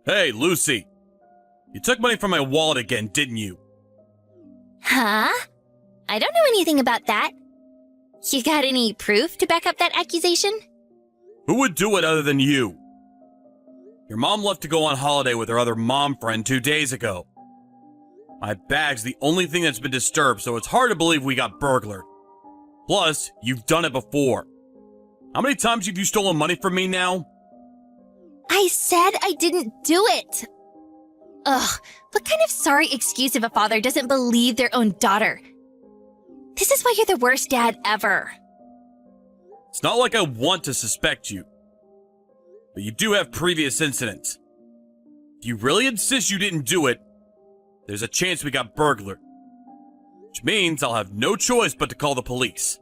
Hey, Lucy. You took money from my wallet again, didn't you? Huh? I don't know anything about that. You got any proof to back up that accusation? Who would do it other than you? Your mom left to go on holiday with her other mom friend 2 days ago. My bag's the only thing that's been disturbed, so it's hard to believe we got burglared. Plus, you've done it before. How many times have you stolen money from me now? I said I didn't do it. Ugh, what kind of sorry excuse if a father doesn't believe their own daughter? This is why you're the worst dad ever. It's not like I want to suspect you. But you do have previous incidents. If you really insist you didn't do it, there's a chance we got burglared. Which means I'll have no choice but to call the police.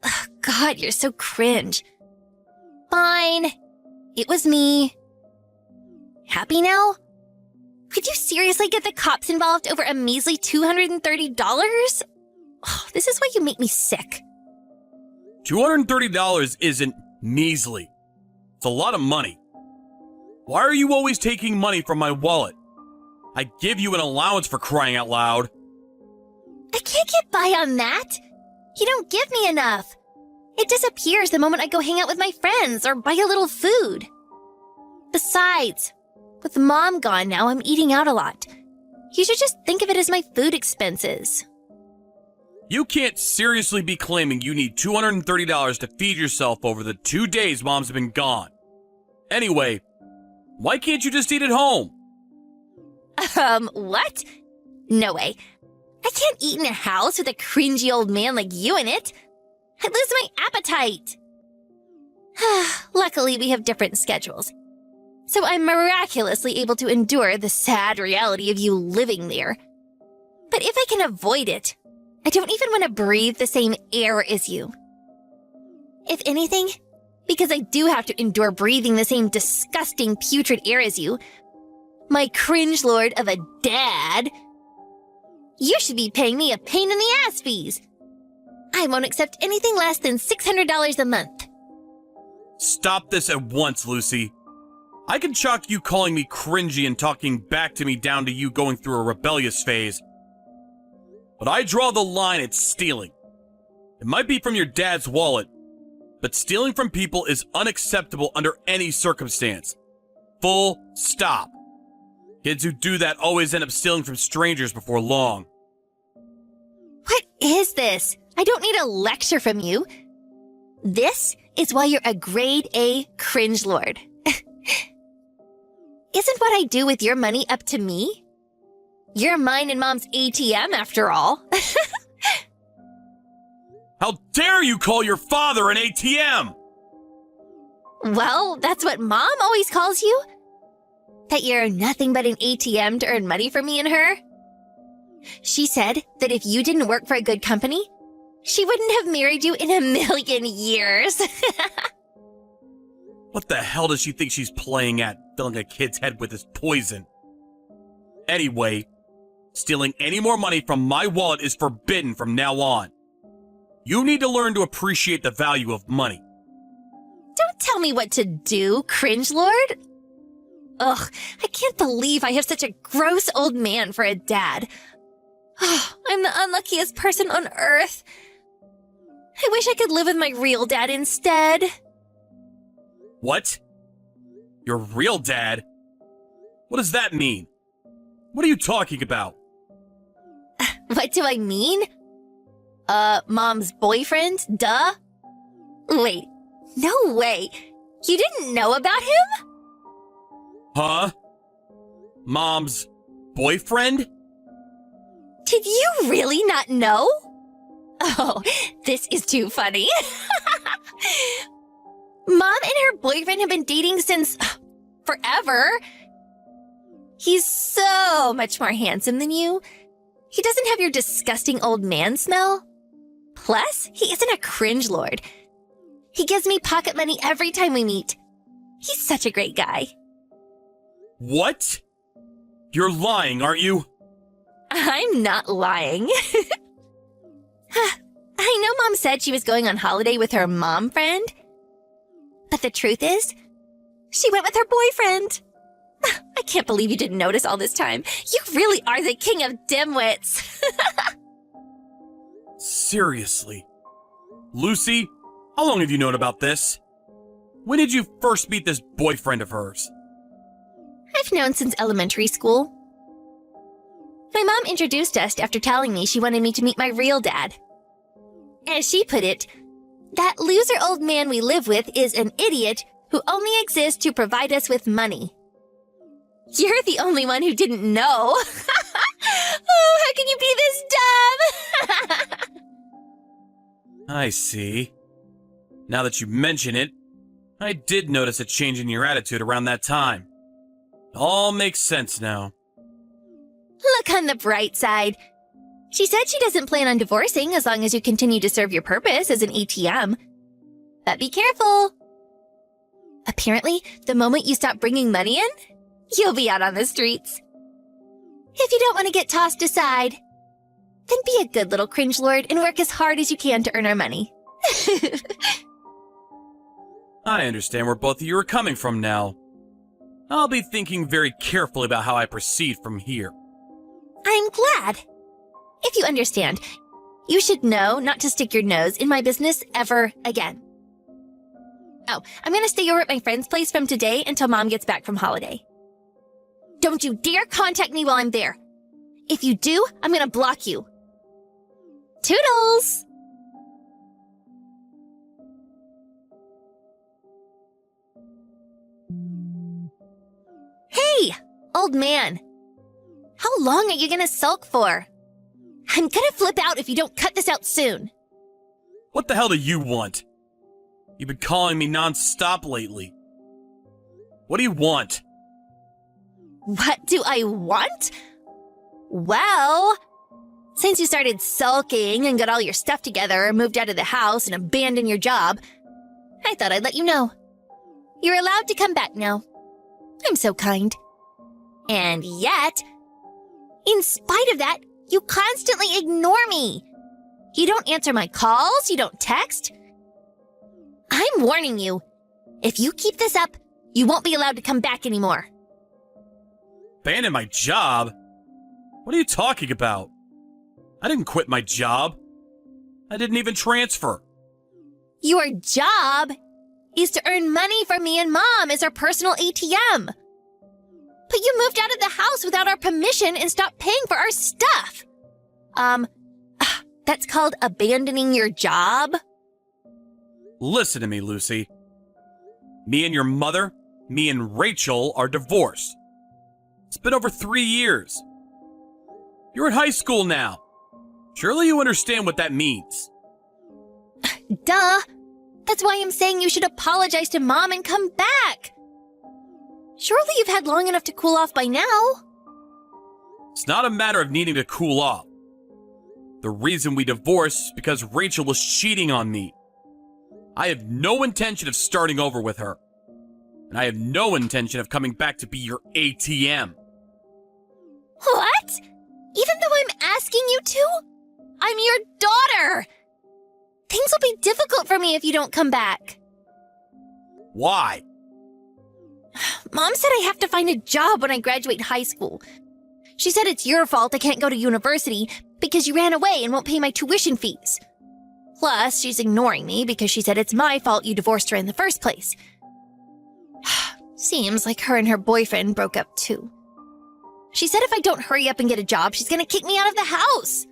Ugh, God, you're so cringe. Fine. It was me. Happy now? Could you seriously get the cops involved over a measly $230? Oh, this is why you make me sick. $230 isn't measly. It's a lot of money. Why are you always taking money from my wallet? I give you an allowance for crying out loud. I can't get by on that. You don't give me enough. It disappears the moment I go hang out with my friends or buy a little food. Besides, with Mom gone now, I'm eating out a lot. You should just think of it as my food expenses. You can't seriously be claiming you need $230 to feed yourself over the 2 days Mom's been gone. Anyway, why can't you just eat at home? What? No way. I can't eat in a house with a cringy old man like you in it. I'd lose my appetite. Luckily, we have different schedules. So I'm miraculously able to endure the sad reality of you living there. But if I can avoid it, I don't even want to breathe the same air as you. If anything, because I do have to endure breathing the same disgusting putrid air as you, my cringe lord of a dad, you should be paying me a pain in the ass fees. I won't accept anything less than $600 a month. Stop this at once, Lucy. I can chalk you calling me cringy and talking back to me down to you going through a rebellious phase. But I draw the line at stealing. It might be from your dad's wallet, but stealing from people is unacceptable under any circumstance. Full stop. Kids who do that always end up stealing from strangers before long. What is this? I don't need a lecture from you. This is why you're a grade A cringe lord. Isn't what I do with your money up to me? You're mine and Mom's ATM, after all. How dare you call your father an ATM? Well, that's what Mom always calls you. That you're nothing but an ATM to earn money for me and her. She said that if you didn't work for a good company, she wouldn't have married you in a million years. What the hell does she think she's playing at, filling a kid's head with this poison? Anyway, stealing any more money from my wallet is forbidden from now on. You need to learn to appreciate the value of money. Don't tell me what to do, cringe lord. Ugh, I can't believe I have such a gross old man for a dad. Oh, I'm the unluckiest person on earth. I wish I could live with my real dad instead. What? Your real dad? What does that mean? What are you talking about? What do I mean? Mom's boyfriend, duh? Wait, no way. You didn't know about him? Huh? Mom's boyfriend? Did you really not know? Oh, this is too funny. Mom and her boyfriend have been dating since forever. He's so much more handsome than you. He doesn't have your disgusting old man smell. Plus, he isn't a cringe lord. He gives me pocket money every time we meet. He's such a great guy. What? You're lying, aren't you? I'm not lying. I know Mom said she was going on holiday with her mom friend, But the truth is, she went with her boyfriend. I can't believe you didn't notice all this time. You really are the king of dimwits. Seriously. Lucy, how long have you known about this? When did you first meet this boyfriend of hers? I've known since elementary school. My mom introduced us after telling me she wanted me to meet my real dad. As she put it, that loser old man we live with is an idiot who only exists to provide us with money. You're the only one who didn't know. Oh, how can you be this dumb? I see. Now that you mention it, I did notice a change in your attitude around that time. It all makes sense now. Look on the bright side. She said she doesn't plan on divorcing as long as you continue to serve your purpose as an ATM. But be careful. Apparently, the moment you stop bringing money in, you'll be out on the streets. If you don't want to get tossed aside, then be a good little cringe lord and work as hard as you can to earn our money. I understand where both of you are coming from now. I'll be thinking very carefully about how I proceed from here. I'm glad. If you understand, you should know not to stick your nose in my business ever again. Oh, I'm gonna stay over at my friend's place from today until Mom gets back from holiday. Don't you dare contact me while I'm there. If you do, I'm gonna block you. Toodles! Hey, old man. How long are you gonna sulk for? I'm gonna flip out if you don't cut this out soon. What the hell do you want? You've been calling me non-stop lately. What do you want? What do I want? Well, since you started sulking and got all your stuff together, moved out of the house, and abandoned your job, I thought I'd let you know. You're allowed to come back now. I'm so kind. And yet, in spite of that, you constantly ignore me. You don't answer my calls, you don't text. I'm warning you. If you keep this up, you won't be allowed to come back anymore. Abandon my job? What are you talking about? I didn't quit my job. I didn't even transfer. Your job is to earn money for me and Mom as our personal ATM. But you moved out of the house without our permission and stopped paying for our stuff. That's called abandoning your job? Listen to me, Lucy. Me and your mother, me and Rachel are divorced. It's been over 3 years. You're in high school now. Surely you understand what that means. Duh. That's why I'm saying you should apologize to Mom and come back. Surely you've had long enough to cool off by now. It's not a matter of needing to cool off. The reason we divorced is because Rachel was cheating on me. I have no intention of starting over with her. And I have no intention of coming back to be your ATM. What? Even though I'm asking you to? I'm your daughter. Things will be difficult for me if you don't come back. Why? Mom said I have to find a job when I graduate high school. She said it's your fault I can't go to university because you ran away and won't pay my tuition fees. Plus, she's ignoring me because she said it's my fault you divorced her in the first place. Seems like her and her boyfriend broke up too. She said if I don't hurry up and get a job, she's gonna kick me out of the house.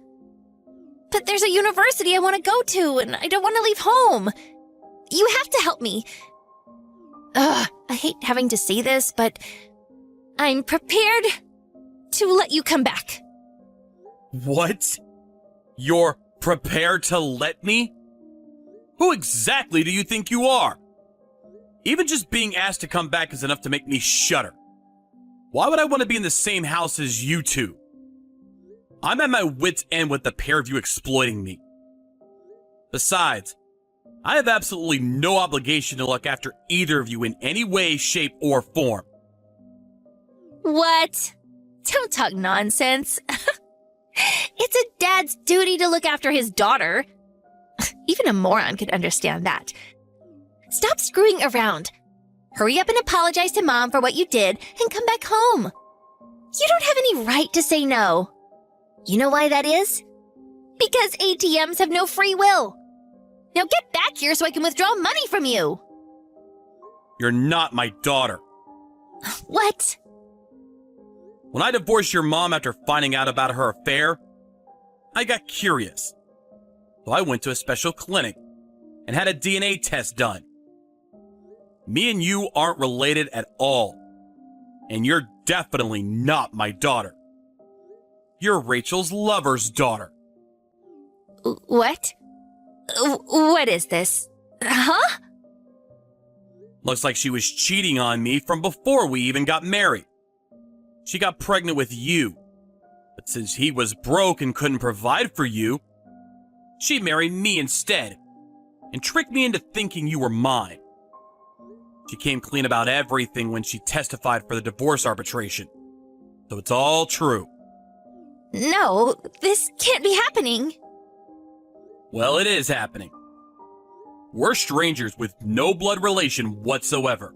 But there's a university I want to go to, and I don't want to leave home. You have to help me. I hate having to say this, but I'm prepared to let you come back. What? You're prepared to let me? Who exactly do you think you are? Even just being asked to come back is enough to make me shudder. Why would I want to be in the same house as you two? I'm at my wit's end with the pair of you exploiting me. Besides, I have absolutely no obligation to look after either of you in any way, shape, or form. What? Don't talk nonsense. It's a dad's duty to look after his daughter. Even a moron could understand that. Stop screwing around. Hurry up and apologize to Mom for what you did and come back home. You don't have any right to say no. You know why that is? Because ATMs have no free will. Now get back here so I can withdraw money from you. You're not my daughter. What? When I divorced your mom after finding out about her affair, I got curious. So I went to a special clinic and had a DNA test done. Me and you aren't related at all. And you're definitely not my daughter. You're Rachel's lover's daughter. What? What is this? Huh? Looks like she was cheating on me from before we even got married. She got pregnant with you. But since he was broke and couldn't provide for you, she married me instead and tricked me into thinking you were mine. She came clean about everything when she testified for the divorce arbitration. So it's all true. No, this can't be happening. Well, it is happening. We're strangers with no blood relation whatsoever.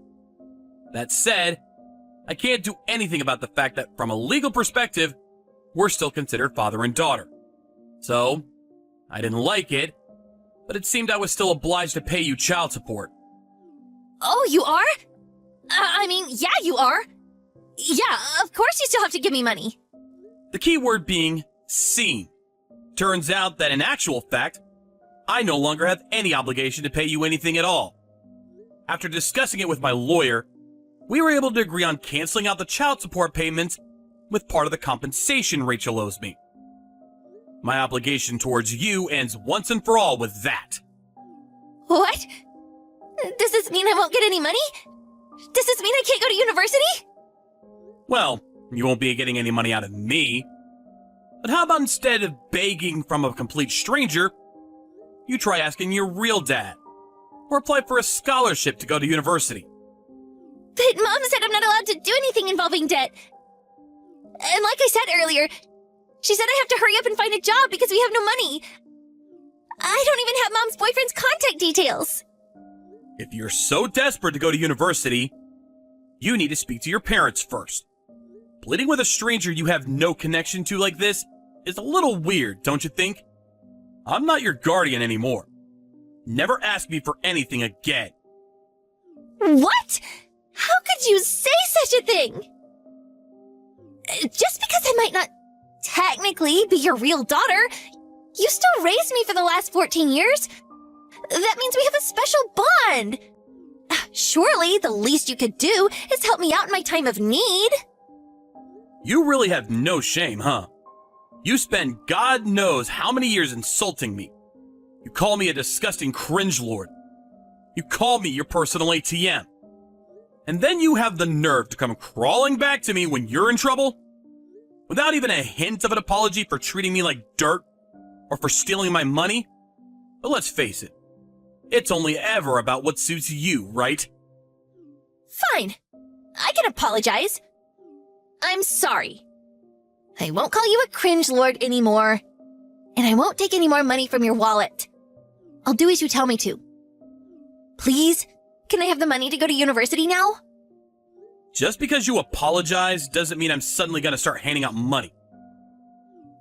That said, I can't do anything about the fact that from a legal perspective, we're still considered father and daughter. So, I didn't like it, but it seemed I was still obliged to pay you child support. Oh, you are? Yeah, you are. Yeah, of course you still have to give me money. The key word being seen. Turns out that in actual fact, I no longer have any obligation to pay you anything at all. After discussing it with my lawyer, we were able to agree on canceling out the child support payments with part of the compensation Rachel owes me. My obligation towards you ends once and for all with that. What? Does this mean I won't get any money? Does this mean I can't go to university? Well, you won't be getting any money out of me. But how about instead of begging from a complete stranger, you try asking your real dad, or apply for a scholarship to go to university. But Mom said I'm not allowed to do anything involving debt. And like I said earlier, she said I have to hurry up and find a job because we have no money. I don't even have Mom's boyfriend's contact details. If you're so desperate to go to university, you need to speak to your parents first. Pleading with a stranger you have no connection to like this is a little weird, don't you think? I'm not your guardian anymore. Never ask me for anything again. What? How could you say such a thing? Just because I might not technically be your real daughter, you still raised me for the last 14 years. That means we have a special bond. Surely the least you could do is help me out in my time of need. You really have no shame, huh? You spend God knows how many years insulting me. You call me a disgusting cringe lord. You call me your personal ATM. And then you have the nerve to come crawling back to me when you're in trouble? Without even a hint of an apology for treating me like dirt or for stealing my money? But let's face it, it's only ever about what suits you, right? Fine. I can apologize. I'm sorry. I won't call you a cringe lord anymore. And I won't take any more money from your wallet. I'll do as you tell me to. Please, can I have the money to go to university now? Just because you apologize doesn't mean I'm suddenly gonna start handing out money.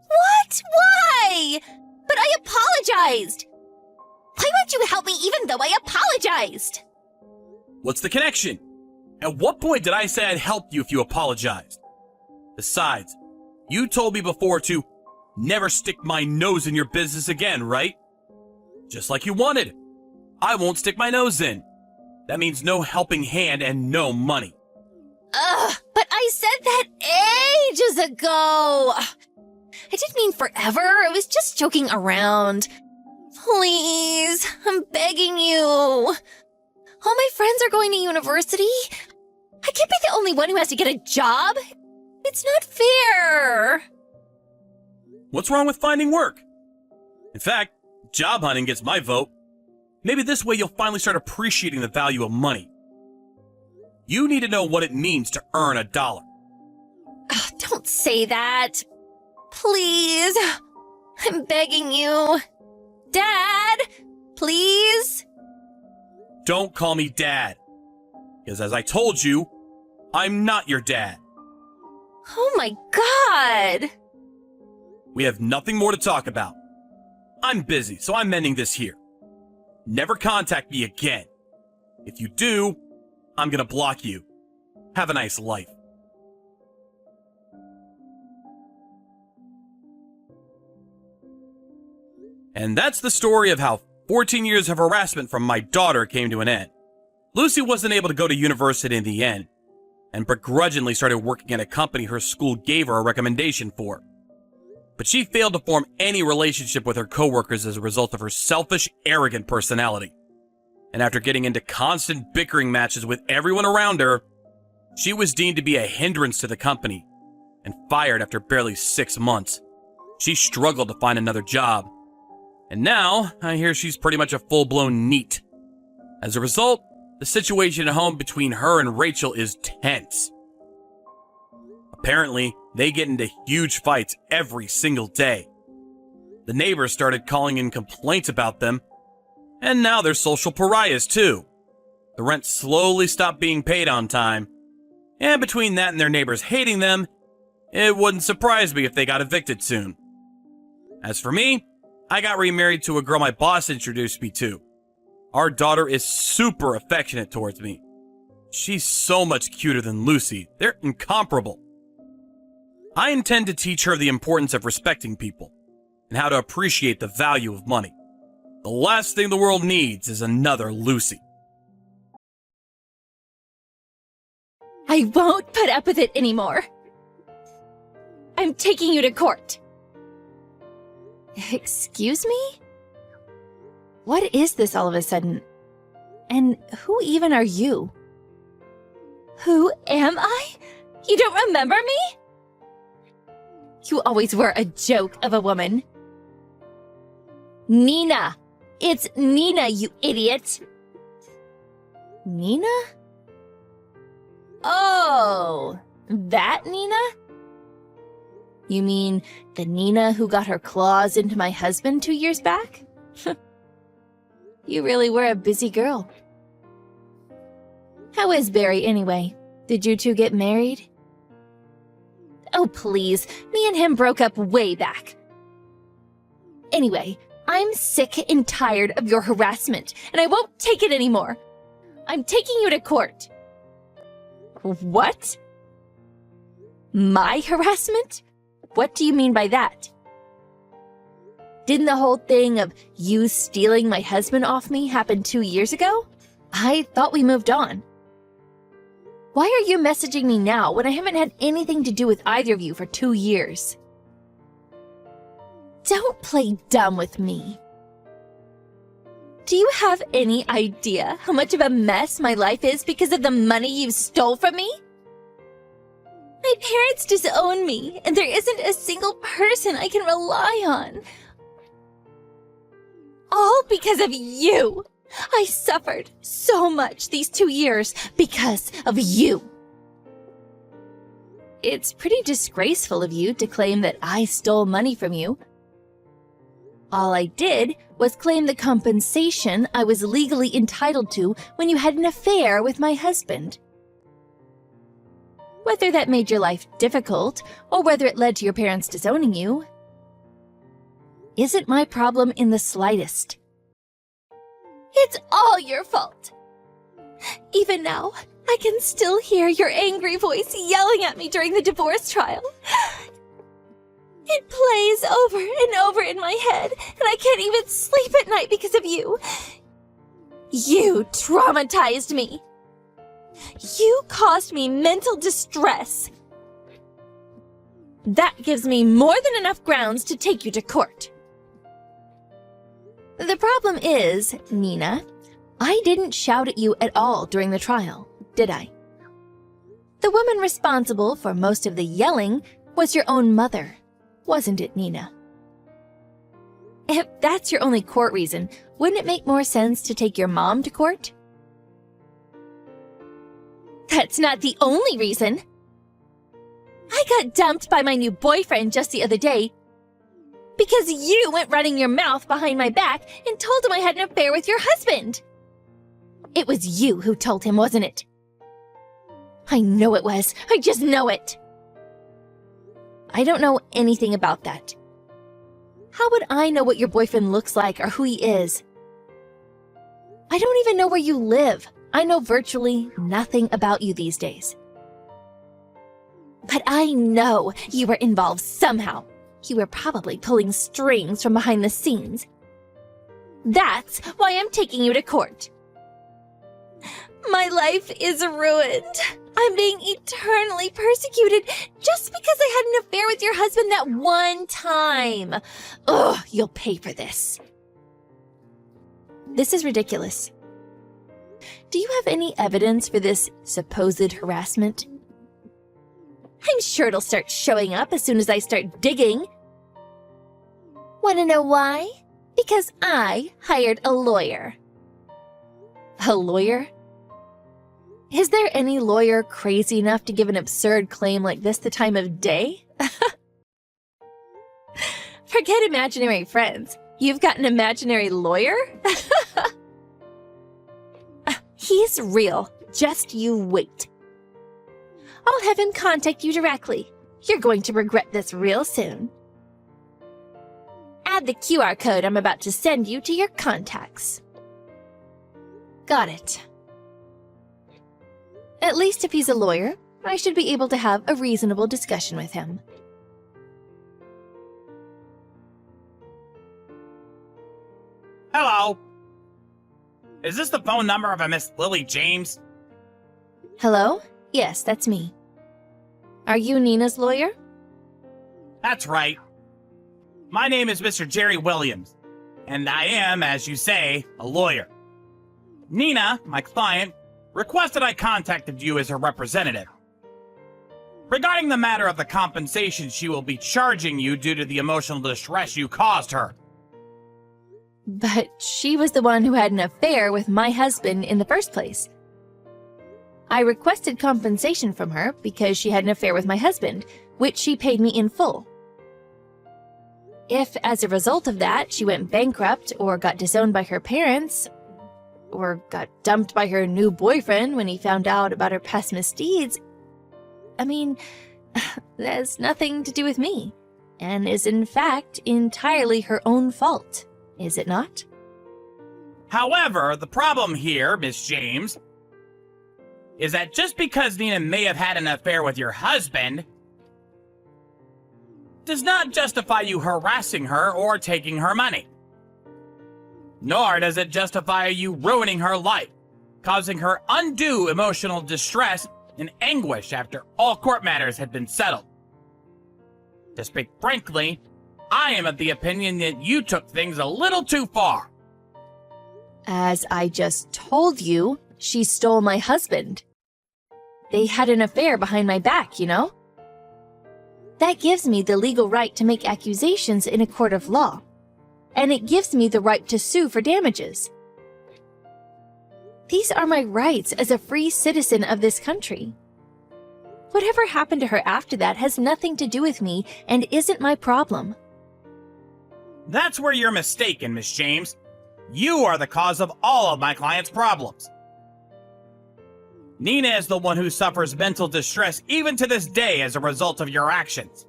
What? Why? But I apologized. Why won't you help me even though I apologized? What's the connection? At what point did I say I'd help you if you apologized? Besides, you told me before to never stick my nose in your business again, right? Just like you wanted. I won't stick my nose in. That means no helping hand and no money. But I said that ages ago. I didn't mean forever. I was just joking around. Please, I'm begging you. All my friends are going to university. I can't be the only one who has to get a job. It's not fair. What's wrong with finding work? In fact, job hunting gets my vote. Maybe this way you'll finally start appreciating the value of money. You need to know what it means to earn $1. Don't say that. Please. I'm begging you. Dad, please? don't call me Dad. Because as I told you, I'm not your dad. Oh my god! We have nothing more to talk about. I'm busy, so I'm ending this here. Never contact me again. If you do, I'm gonna block you. Have a nice life. And that's the story of how 14 years of harassment from my daughter came to an end. Lucy wasn't able to go to university in the end, and begrudgingly started working at a company her school gave her a recommendation for. But she failed to form any relationship with her coworkers as a result of her selfish, arrogant personality. And after getting into constant bickering matches with everyone around her, she was deemed to be a hindrance to the company and fired after barely 6 months. She struggled to find another job. And now, I hear she's pretty much a full-blown NEET. As a result, the situation at home between her and Rachel is tense. Apparently, they get into huge fights every single day. The neighbors started calling in complaints about them, and now they're social pariahs too. The rent slowly stopped being paid on time, and between that and their neighbors hating them, it wouldn't surprise me if they got evicted soon. As for me, I got remarried to a girl my boss introduced me to. Our daughter is super affectionate towards me. She's so much cuter than Lucy. They're incomparable. I intend to teach her the importance of respecting people and how to appreciate the value of money. The last thing the world needs is another Lucy. I won't put up with it anymore. I'm taking you to court. Excuse me? What is this all of a sudden? And who even are you? Who am I? You don't remember me? You always were a joke of a woman. Nina! It's Nina, you idiot! Nina? Oh, that Nina? You mean the Nina who got her claws into my husband 2 years back? You really were a busy girl. How is Barry anyway? Did you two get married? Oh, please. Me and him broke up way back. Anyway, I'm sick and tired of your harassment, and I won't take it anymore. I'm taking you to court. What? My harassment? What do you mean by that? Didn't the whole thing of you stealing my husband off me happen 2 years ago? I thought we moved on. Why are you messaging me now when I haven't had anything to do with either of you for 2 years? Don't play dumb with me. Do you have any idea how much of a mess my life is because of the money you stole from me? My parents disown me, and there isn't a single person I can rely on. All because of you. I suffered so much these 2 years because of you. It's pretty disgraceful of you to claim that I stole money from you. All I did was claim the compensation I was legally entitled to when you had an affair with my husband. Whether that made your life difficult or whether it led to your parents disowning you isn't my problem in the slightest. It's all your fault. Even now, I can still hear your angry voice yelling at me during the divorce trial. It plays over and over in my head, and I can't even sleep at night because of you. You traumatized me. You caused me mental distress. That gives me more than enough grounds to take you to court. The problem is, Nina, I didn't shout at you at all during the trial, did I? The woman responsible for most of the yelling was your own mother, wasn't it, Nina? If that's your only court reason, wouldn't it make more sense to take your mom to court? That's not the only reason. I got dumped by my new boyfriend just the other day because you went running your mouth behind my back and told him I had an affair with your husband. It was you who told him, wasn't it? I know it was. I just know it. I don't know anything about that. How would I know what your boyfriend looks like or who he is? I don't even know where you live. I know virtually nothing about you these days. But I know you were involved somehow. You were probably pulling strings from behind the scenes. That's why I'm taking you to court. My life is ruined. I'm being eternally persecuted just because I had an affair with your husband that one time. Ugh, you'll pay for this. This is ridiculous. Do you have any evidence for this supposed harassment? I'm sure it'll start showing up as soon as I start digging. Want to know why? Because I hired a lawyer. A lawyer? Is there any lawyer crazy enough to give an absurd claim like this the time of day? Forget imaginary friends. You've got an imaginary lawyer? He's real. Just you wait. I'll have him contact you directly. You're going to regret this real soon. Add the QR code I'm about to send you to your contacts. Got it. At least if he's a lawyer, I should be able to have a reasonable discussion with him. Hello. Is this the phone number of a Miss Lily James? Hello? Yes, that's me. Are you Nina's lawyer? That's right. My name is Mr. Jerry Williams, and I am, as you say, a lawyer. Nina, my client, requested I contacted you as her representative regarding the matter of the compensation she will be charging you due to the emotional distress you caused her. But she was the one who had an affair with my husband in the first place. I requested compensation from her because she had an affair with my husband, which she paid me in full. If, as a result of that, she went bankrupt or got disowned by her parents, or got dumped by her new boyfriend when he found out about her past misdeeds, I mean, that has nothing to do with me, and is in fact entirely her own fault, is it not? However, the problem here, Miss James, is that just because Nina may have had an affair with your husband does not justify you harassing her or taking her money. Nor does it justify you ruining her life, causing her undue emotional distress and anguish after all court matters had been settled. To speak frankly, I am of the opinion that you took things a little too far. As I just told you, she stole my husband. They had an affair behind my back, you know? That gives me the legal right to make accusations in a court of law. And it gives me the right to sue for damages. These are my rights as a free citizen of this country. Whatever happened to her after that has nothing to do with me and isn't my problem. That's where you're mistaken, Miss James. You are the cause of all of my client's problems. Nina is the one who suffers mental distress even to this day as a result of your actions.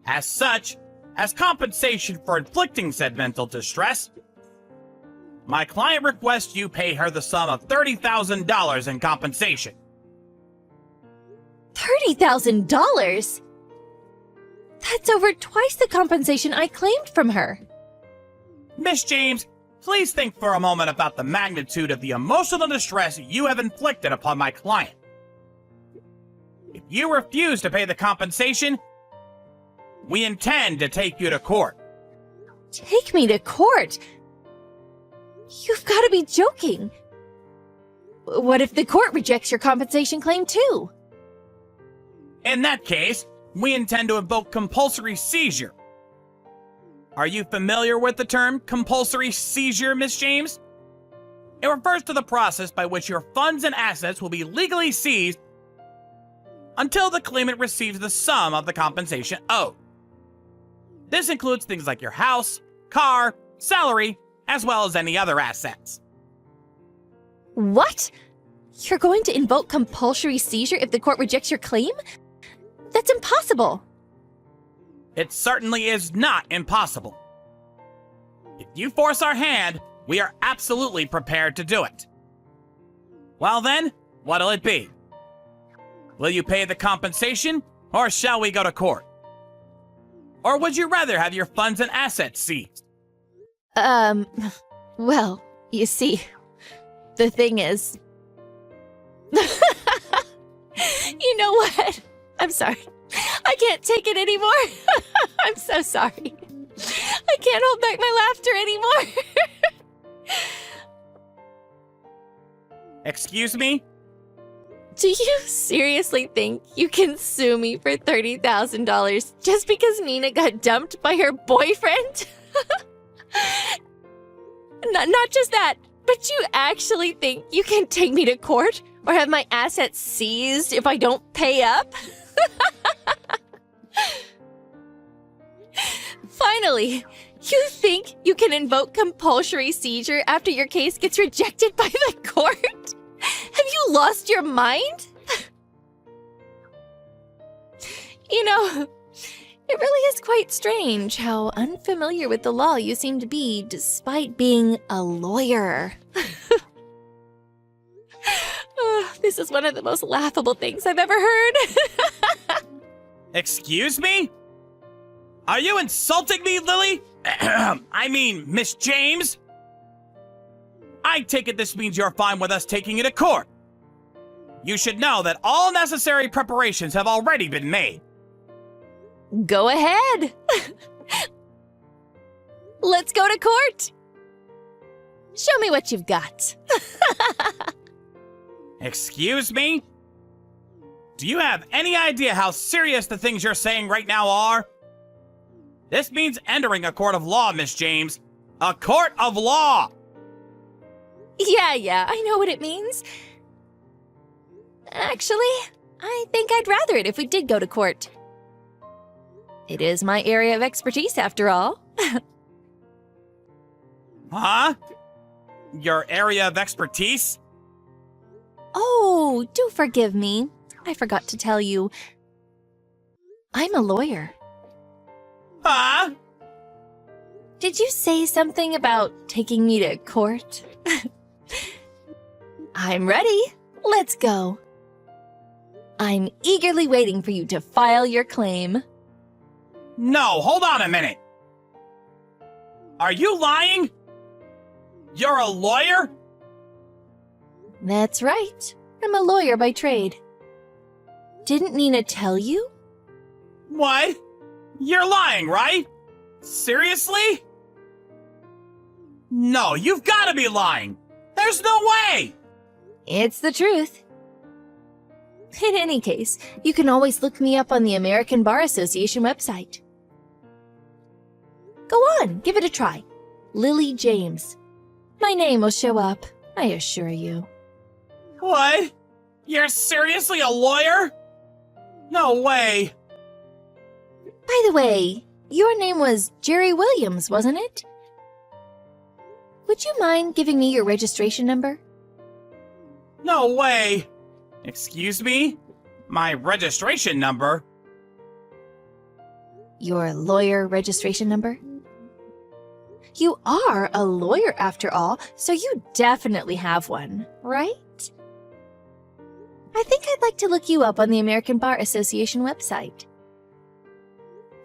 As such, as compensation for inflicting said mental distress, my client requests you pay her the sum of $30,000 in compensation. $30,000? That's over twice the compensation I claimed from her. Miss James, please think for a moment about the magnitude of the emotional distress you have inflicted upon my client. If you refuse to pay the compensation, we intend to take you to court. Take me to court? You've got to be joking. What if the court rejects your compensation claim too? In that case, we intend to invoke compulsory seizure. Are you familiar with the term compulsory seizure, Miss James? It refers to the process by which your funds and assets will be legally seized until the claimant receives the sum of the compensation owed. This includes things like your house, car, salary, as well as any other assets. What? You're going to invoke compulsory seizure if the court rejects your claim? That's impossible. It certainly is not impossible. If you force our hand, we are absolutely prepared to do it. Well then, what'll it be? Will you pay the compensation, or shall we go to court? Or would you rather have your funds and assets seized? Well, you see, the thing is... You know what? I'm sorry. I can't take it anymore. I'm so sorry. I can't hold back my laughter anymore. Excuse me? Do you seriously think you can sue me for $30,000 just because Nina got dumped by her boyfriend? Not just that, but you actually think you can take me to court or have my assets seized if I don't pay up? Finally, you think you can invoke compulsory seizure after your case gets rejected by the court? Have you lost your mind? You know, it really is quite strange how unfamiliar with the law you seem to be despite being a lawyer. This is one of the most laughable things I've ever heard. Excuse me? Are you insulting me, Lily? I mean, Miss James? I take it this means you're fine with us taking you to court. You should know that all necessary preparations have already been made. Go ahead. Let's go to court. Show me what you've got. Excuse me? Do you have any idea how serious the things you're saying right now are? This means entering a court of law, Miss James. A court of law! Yeah, I know what it means. Actually, I think I'd rather it if we did go to court. It is my area of expertise, after all. Huh? Your area of expertise? Oh, do forgive me. I forgot to tell you. I'm a lawyer. Huh? Did you say something about taking me to court? I'm ready. Let's go. I'm eagerly waiting for you to file your claim. No, hold on a minute. Are you lying? You're a lawyer? That's right. I'm a lawyer by trade. Didn't Nina tell you? What? You're lying, right? Seriously? No, you've got to be lying. There's no way. It's the truth. In any case, you can always look me up on the American Bar Association website. Go on, give it a try. Lily James. My name will show up, I assure you. What? You're seriously a lawyer? No way. By the way, your name was Jerry Williams, wasn't it? Would you mind giving me your registration number? No way. Excuse me? My registration number? Your lawyer registration number? You are a lawyer after all, so you definitely have one, right? I think I'd like to look you up on the American Bar Association website.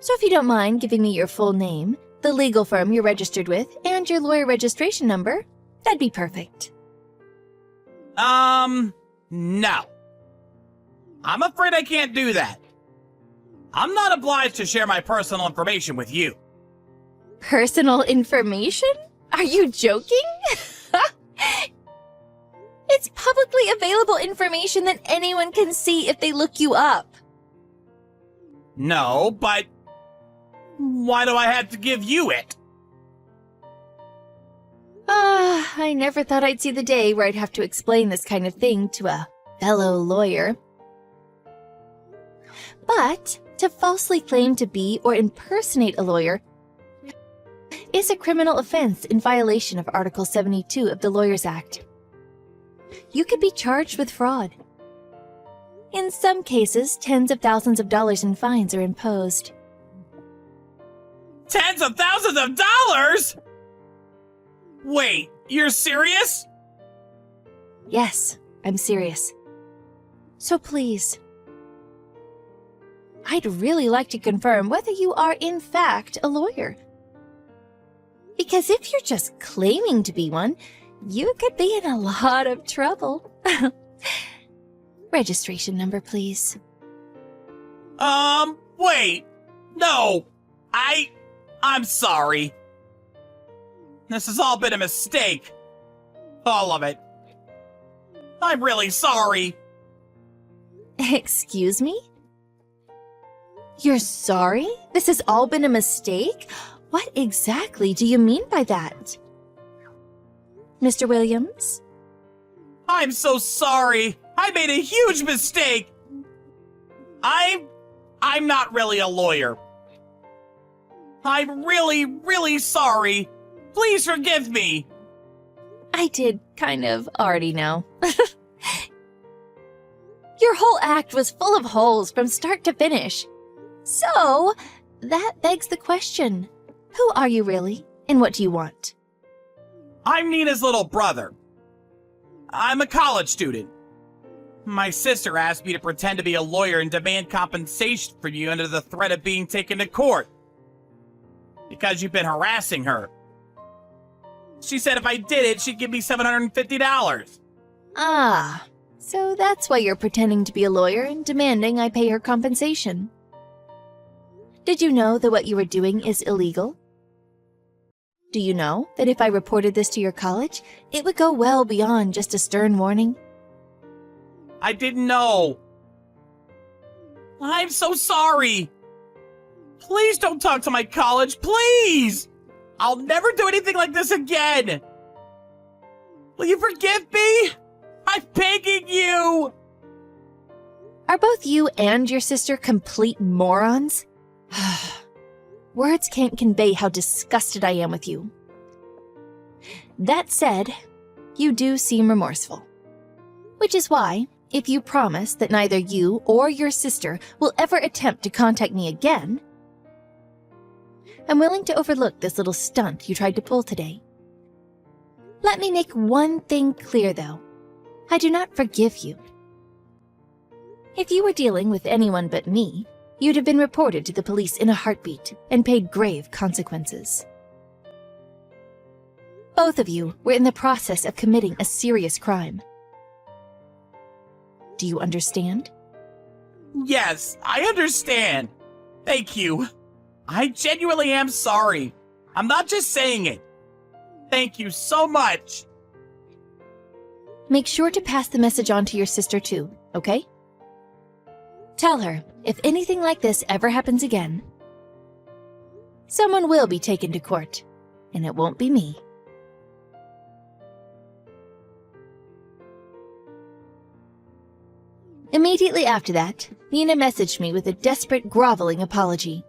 So if you don't mind giving me your full name, the legal firm you're registered with, and your lawyer registration number, that'd be perfect. No. I'm afraid I can't do that. I'm not obliged to share my personal information with you. Personal information? Are you joking? It's publicly available information that anyone can see if they look you up. No, but why do I have to give you it? I never thought I'd see the day where I'd have to explain this kind of thing to a fellow lawyer. But to falsely claim to be or impersonate a lawyer is a criminal offense in violation of Article 72 of the Lawyers Act. you could be charged with fraud. In some cases, tens of thousands of dollars in fines are imposed. Tens of thousands of dollars? Wait, you're serious? Yes, I'm serious. So please, I'd really like to confirm whether you are in fact a lawyer. Because if you're just claiming to be one, you could be in a lot of trouble. Registration number, please. Wait. No. I'm sorry. This has all been a mistake. All of it. I'm really sorry. Excuse me? You're sorry? This has all been a mistake? What exactly do you mean by that? Mr. Williams? I'm so sorry. I made a huge mistake. I'm not really a lawyer. I'm really, really sorry. Please forgive me. I did kind of already know. Your whole act was full of holes from start to finish. So, that begs the question. Who are you really, and what do you want? I'm Nina's little brother. I'm a college student. My sister asked me to pretend to be a lawyer and demand compensation for you under the threat of being taken to court. Because you've been harassing her. She said if I did it, she'd give me $750. Ah, so that's why you're pretending to be a lawyer and demanding I pay her compensation. Did you know that what you were doing is illegal? Do you know that if I reported this to your college, it would go well beyond just a stern warning? I didn't know. I'm so sorry. Please don't talk to my college, please! I'll never do anything like this again! Will you forgive me? I'm begging you! Are both you and your sister complete morons? Words can't convey how disgusted I am with you. That said, you do seem remorseful. Which is why, if you promise that neither you or your sister will ever attempt to contact me again, I'm willing to overlook this little stunt you tried to pull today. Let me make one thing clear, though. I do not forgive you. If you were dealing with anyone but me, you'd have been reported to the police in a heartbeat and paid grave consequences. Both of you were in the process of committing a serious crime. Do you understand? Yes, I understand. Thank you. I genuinely am sorry. I'm not just saying it. Thank you so much. Make sure to pass the message on to your sister too, okay? Tell her, if anything like this ever happens again, someone will be taken to court, and it won't be me. Immediately after that, Nina messaged me with a desperate, groveling apology.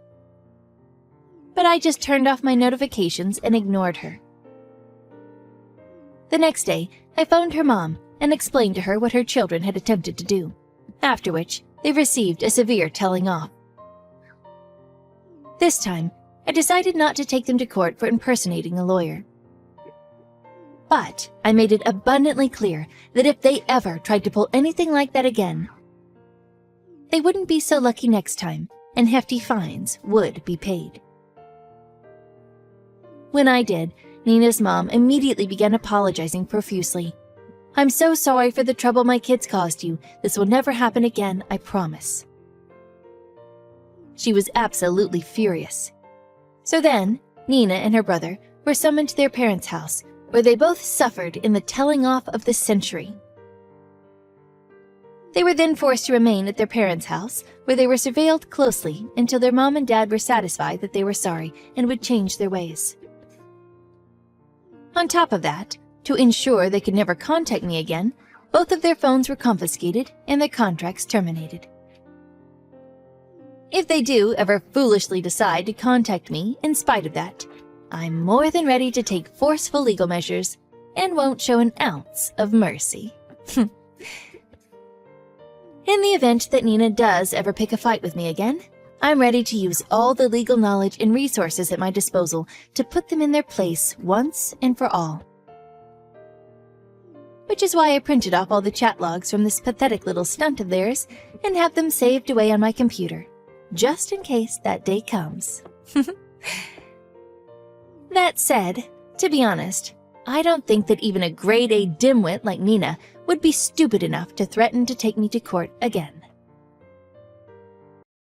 But I just turned off my notifications and ignored her. The next day, I phoned her mom and explained to her what her children had attempted to do, after which they received a severe telling off. This time, I decided not to take them to court for impersonating a lawyer. But I made it abundantly clear that if they ever tried to pull anything like that again, they wouldn't be so lucky next time, and hefty fines would be paid. When I did, Nina's mom immediately began apologizing profusely. I'm so sorry for the trouble my kids caused you. This will never happen again, I promise. She was absolutely furious. So then, Nina and her brother were summoned to their parents' house, where they both suffered in the telling off of the century. They were then forced to remain at their parents' house, where they were surveilled closely until their mom and dad were satisfied that they were sorry and would change their ways. On top of that, to ensure they could never contact me again, both of their phones were confiscated and their contracts terminated. If they do ever foolishly decide to contact me in spite of that, I'm more than ready to take forceful legal measures and won't show an ounce of mercy. In the event that Nina does ever pick a fight with me again, I'm ready to use all the legal knowledge and resources at my disposal to put them in their place once and for all. Which is why I printed off all the chat logs from this pathetic little stunt of theirs and have them saved away on my computer, just in case that day comes. That said, to be honest, I don't think that even a grade A dimwit like Nina would be stupid enough to threaten to take me to court again.